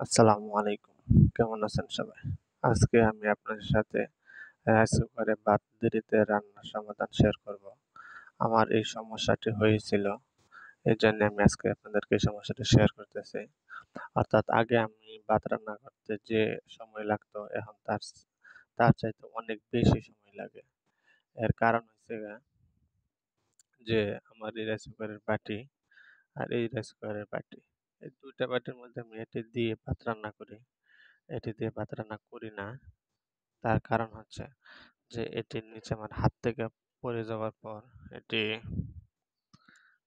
আসসালামু আলাইকুম। কেমন আছেন সবাই? আজকে আমি আপনাদের সাথে রাইস কুকারে ভাত দেরিতে রান্নার সমাধান শেয়ার করব। আমার এই সমস্যাটি হয়েছিল। এজন্য আমি আজকে আপনাদেরকে এই সমস্যাটি শেয়ার করতেছি। অর্থাৎ আগে আমি ভাত রান্না করতে যে সময় লাগতো এখন তার চাইতে অনেক বেশি সময় লাগে। এর কারণ হচ্ছে যে আমার এই রাইস কুকারের বাটি আর এই রাইস কুকারের বাটি। এই ২ টা বাটির মধ্যে আমি এটি দিয়ে ভাত রান্না করি। এটি দিয়ে ভাত রান্না করি না। তার কারণ হচ্ছে যে এটির নিচে আমার হাত থেকে পড়ে যাওয়ার পর এটি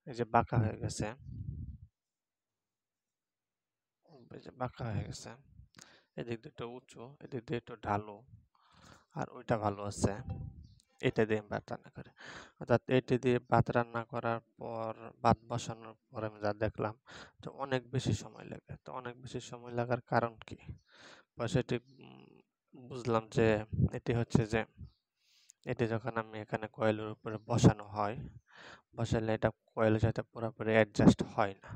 এই যে বাঁকা হয়ে গেছে। এই যে বাঁকা হয়ে গেছে। এদিক দিয়ে একটু উঁচু, এদিক দিয়ে একটু ঢালু। আর ওইটা ভালো আছে। এটা দিয়ে আমি ভাত রান্না করি। অর্থাৎ এটি দিয়ে ভাত রান্না করার পর ভাত বসানোর পর আমি যা দেখলাম যে অনেক বেশি সময় লাগে। তো অনেক বেশি সময় লাগার কারণ কি? সেটি বুঝলাম যে এটি হচ্ছে যে এটি যখন আমি এখানে কয়েলের উপরে বসানো হয়, বসালে এটা কয়েলের সাথে পুরোপুরি অ্যাডজাস্ট হয় না।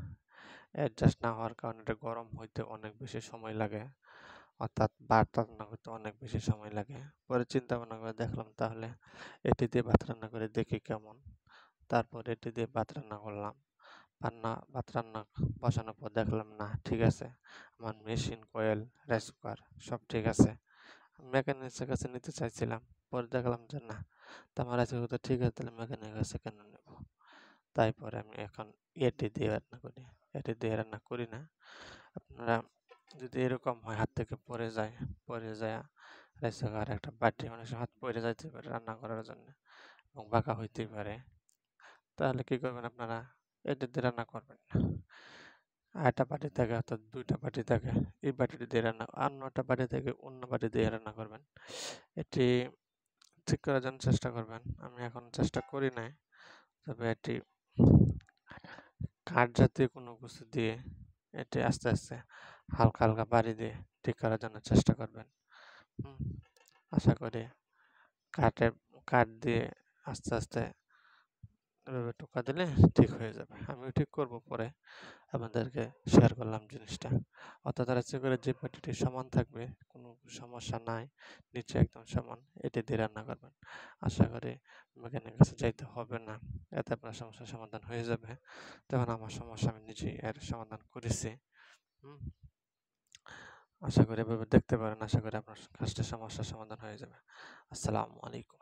অ্যাডজাস্ট না হওয়ার কারণে এটা গরম হইতে অনেক বেশি সময় লাগে। অর্থাৎ ভাত রান্না করতে অনেক বেশি সময় লাগে। পরে চিন্তা ভাবনা করে দেখলাম তাহলে এটি দিয়ে ভাত রান্না করে দেখি কেমন। তারপর এটি দিয়ে ভাত রান্না করলাম। ভাত রান্না বসানোর পর দেখলাম না ঠিক আছে। আমার মেশিন, কয়েল, রাইস কুকার সব ঠিক আছে। মেকানিক্সের কাছে নিতে চাইছিলাম। পরে দেখলাম যে না, তো আমার রাইস কুকার তো ঠিক আছে তাহলে মেকানিকের কাছে কেন নেব? তাই পরে আমি এখন এটি দিয়ে রান্না করি। এটি দিয়ে রান্না করি না। আপনারা যদি এরকম হয় হাত থেকে পড়ে যায়া রাইস কুকার একটা বাটি অনেক সময় হাত পড়ে যাইতে পারে রান্না করার জন্য এবং বাঁকা হইতেই পারে। তাহলে কি করবেন আপনারা? এটি দিয়ে রান্না করবেন না। আরেকটা বাটি থাকে অর্থাৎ ২ টা বাটি থাকে। এই বাটিটি দিয়ে রান্না অন্যটা বাটি থেকে অন্য বাটি দিয়ে রান্না করবেন। এটি ঠিক করার জন্য চেষ্টা করবেন। আমি এখন চেষ্টা করি নাই। তবে এটি কাঠ জাতীয় কোনো কিছু দিয়ে এটি আস্তে, আস্তে হালকা, হালকা বাড়ি দিয়ে ঠিক করার জন্য চেষ্টা করবেন। হুম? আশা করি কাঠে কাঠ দিয়ে আস্তে, আস্তে এভাবে টোকা দিলে ঠিক হয়ে যাবে। আমিও ঠিক করব পরে। আপনাদেরকে শেয়ার করলাম জিনিসটা। অর্থাৎ রাইস কুকারের যে বাটিটি সমান থাকবে, কোনো সমস্যা নাই, নিচে একদম সমান, এটি দিয়ে রান্না করবেন। আশা করি মেকানিকের কাছে যাইতে হবে না। এতে আপনার সমস্যার সমাধান হয়ে যাবে। তখন আমার সমস্যা আমি নিজেই এর সমাধান করেছি। হুম? আশা করি এভাবে দেখতে পারেন। আশা করি আপনার কাজটা সমস্যার সমাধান হয়ে যাবে। আসসালামু আলাইকুম।